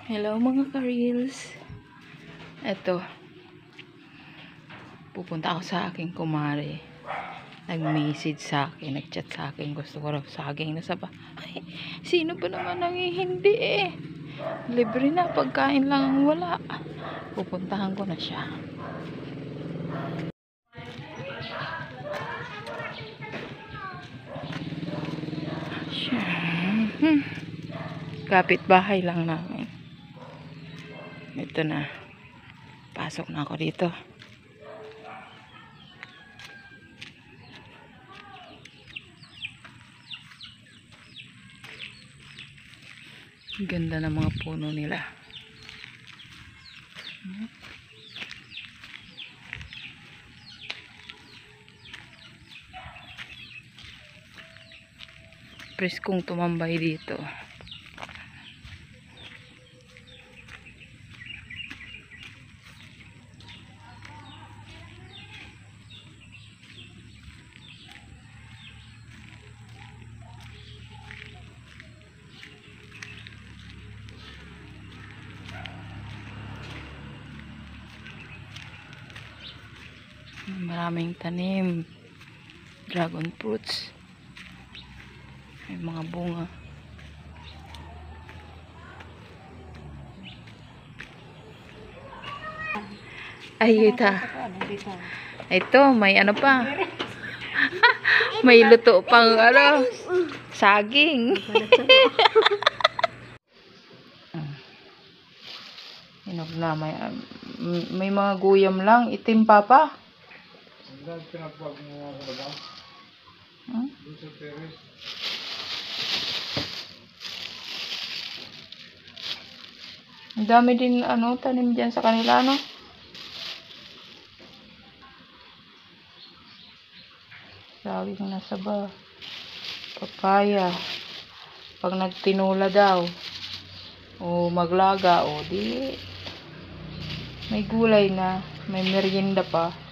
Hello mga ka-reels. Eto, pupunta ako sa aking kumare. Nag-message sa akin, nag-chat sa akin. Gusto ko raw saging na saba. Ay, sino ba naman ang hindi eh? Libre na, pagkain lang ang wala. Pupuntahan ko na siya. Kapit-bahay lang namin. Ito na. Pasok na ako dito. Ganda ng mga puno nila. Preskong tumambay dito. Maraming tanim, dragon fruits, may mga bunga. Ay, ito may ano pa. May luto pang ano, saging. Inog na, may mga guyam lang, itim pa. Ang dami din ano tanim diyan sa kanila, no? Saging na saba, papaya. Pag nagtinula daw o maglaga o di may gulay na, may merienda pa.